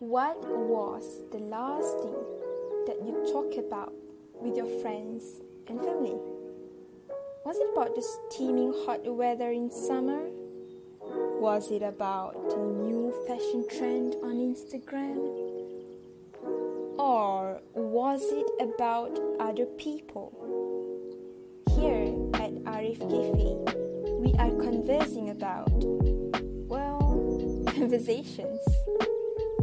What was the last thing that you talked about with your friends and family? Was it about the steaming hot weather in summer? Was it about the new fashion trend on Instagram? Or was it about other people? Here at Arif Cafe, we are conversing about, conversations.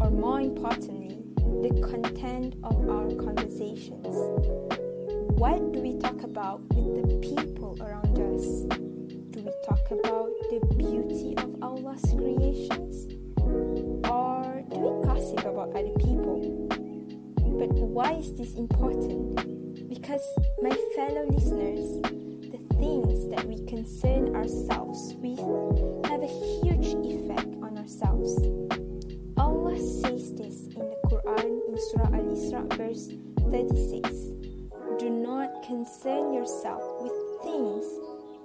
Or more importantly, the content of our conversations. What do we talk about with the people around us? Do we talk about the beauty of Allah's creations? Or do we gossip about other people? But why is this important? Because, my fellow listeners, the things that we concern ourselves with have a huge effect on ourselves. Allah says this in the Quran in Surah Al-Isra verse 36. Do not concern yourself with things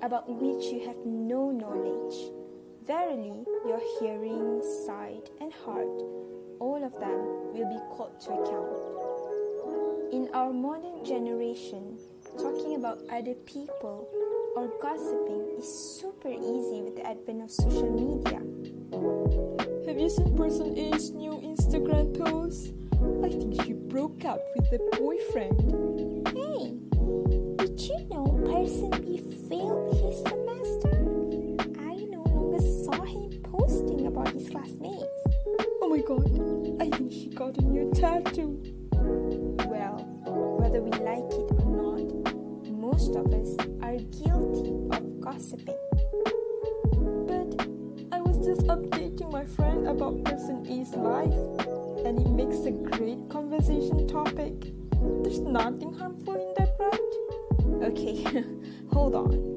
about which you have no knowledge. Verily, your hearing, sight, and heart, all of them will be called to account. In our modern generation, talking about other people or gossiping is super easy with the advent of social media. Have you seen person A's new Instagram post? I think she broke up with her boyfriend. Hey, did you know person B failed his semester? I no longer saw him posting about his classmates. Oh my god, I think she got a new tattoo. Well, whether we like it or not, most of us are guilty of gossiping. But I was just updating my friend about person A's life, and it makes a great conversation topic. There's nothing harmful in that, right? Okay, hold on.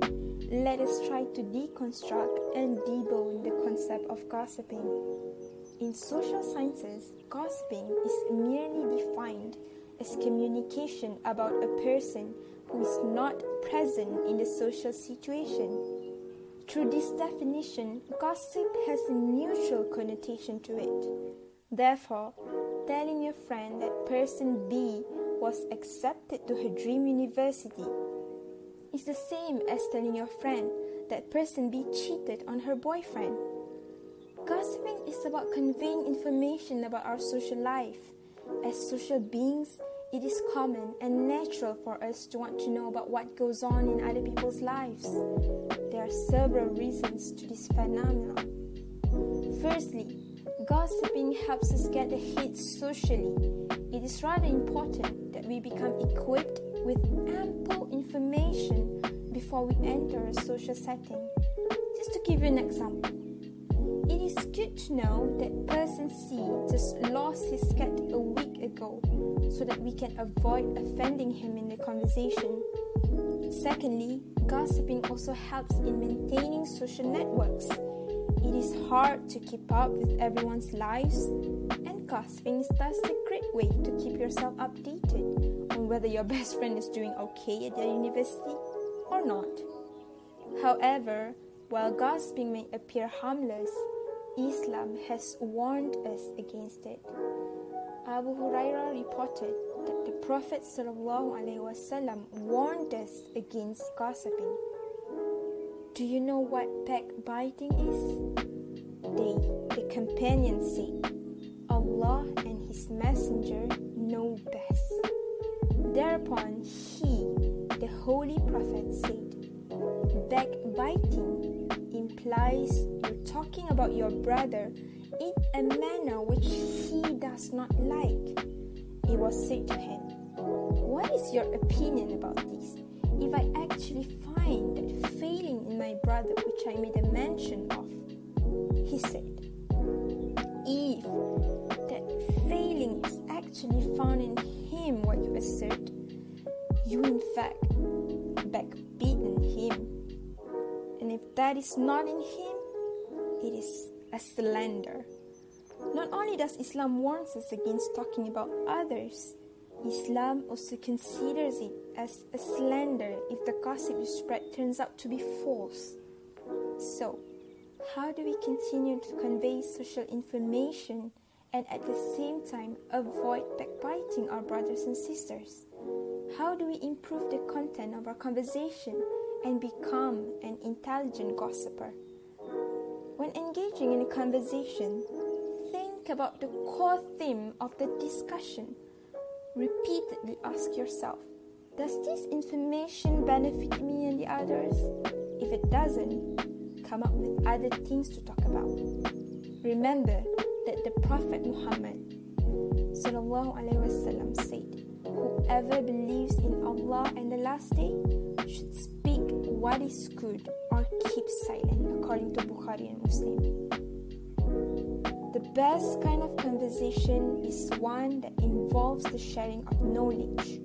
Let us try to deconstruct and debone the concept of gossiping. In social sciences, gossiping is merely defined as communication about a person who is not present in the social situation. Through this definition, gossip has a neutral connotation to it. Therefore, telling your friend that person B was accepted to her dream university is the same as telling your friend that person B cheated on her boyfriend. Gossiping is about conveying information about our social life. As social beings, it is common and natural for us to want to know about what goes on in other people's lives. There are several reasons to this phenomenon. Firstly, gossiping helps us get ahead socially. It is rather important that we become equipped with ample information before we enter a social setting. Just to give you an example, it is good to know that person C just lost his cat a week ago so that we can avoid offending him in the conversation. Secondly, gossiping also helps in maintaining social networks. It is hard to keep up with everyone's lives, and gossiping is thus a great way to keep yourself updated on whether your best friend is doing okay at their university or not. However, while gossiping may appear harmless, Islam has warned us against it. Abu Hurairah reported that the Prophet ﷺ warned us against gossiping. Do you know what backbiting is? The companions said, Allah and His Messenger know best. Thereupon he, the Holy Prophet, said, backbiting implies you're talking about your brother in a manner which he does not like. It was said to him, what is your opinion about this? If I actually find that failing in my brother which I made a mention of, he said, if that failing is actually found in him what you assert, you in fact backbeaten him. And if that is not in him, it is a slander. Not only does Islam warn us against talking about others, Islam also considers it as a slander if the gossip you spread turns out to be false. So, how do we continue to convey social information and at the same time avoid backbiting our brothers and sisters? How do we improve the content of our conversation and become an intelligent gossiper? When engaging in a conversation, think about the core theme of the discussion. Repeatedly ask yourself, does this information benefit me and the others? If it doesn't, come up with other things to talk about. Remember that the Prophet Muhammad ﷺ said, whoever believes in Allah and the last day should speak what is good or keep silent, according to Bukhari and Muslim. The best kind of conversation is one that involves the sharing of knowledge.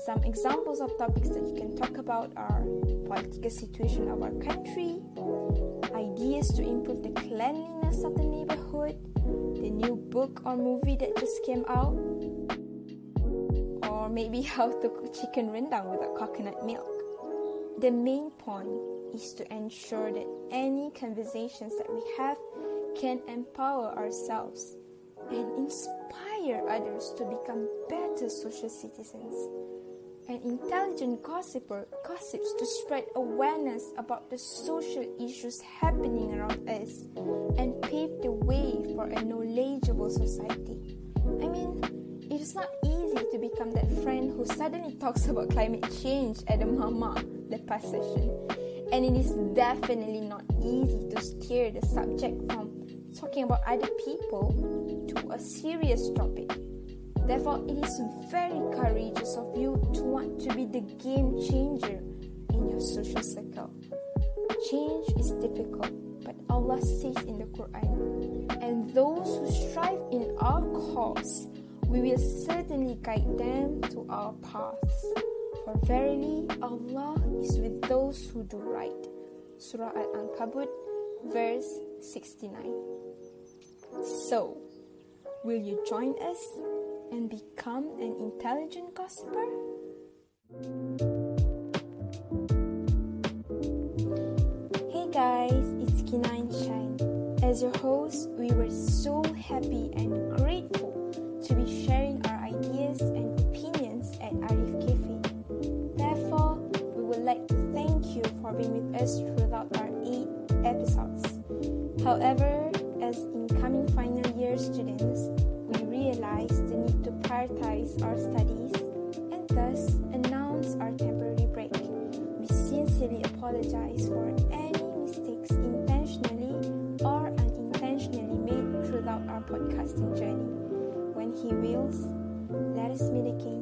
Some examples of topics that you can talk about are political situation of our country, ideas to improve the cleanliness of the neighborhood, the new book or movie that just came out, or maybe how to cook chicken rendang without coconut milk. The main point is to ensure that any conversations that we have can empower ourselves and inspire others to become better social citizens. An intelligent gossiper gossips to spread awareness about the social issues happening around us and pave the way for a knowledgeable society. I mean, it is not easy to become that friend who suddenly talks about climate change at the mama lepas session. And it is definitely not easy to steer the subject from talking about other people to a serious topic. Therefore, it is very courageous of you to want to be the game changer in your social circle. Change is difficult, but Allah says in the Quran, and those who strive in our cause, we will certainly guide them to our paths. For verily, Allah is with those who do right. Surah Al-Ankabut, verse 69. So, will you join us and become an intelligent gossiper? Hey guys, it's Kina and Shine. As your host, we were so happy and grateful to be sharing our ideas and opinions at Arif Cafe. Therefore, we would like to thank you for being with us throughout our 8 episodes. However, as incoming final year students, we realize the need to prioritize our studies and thus announce our temporary break. We sincerely apologize for any mistakes intentionally or unintentionally made throughout our podcasting journey. When He wills, let us meet again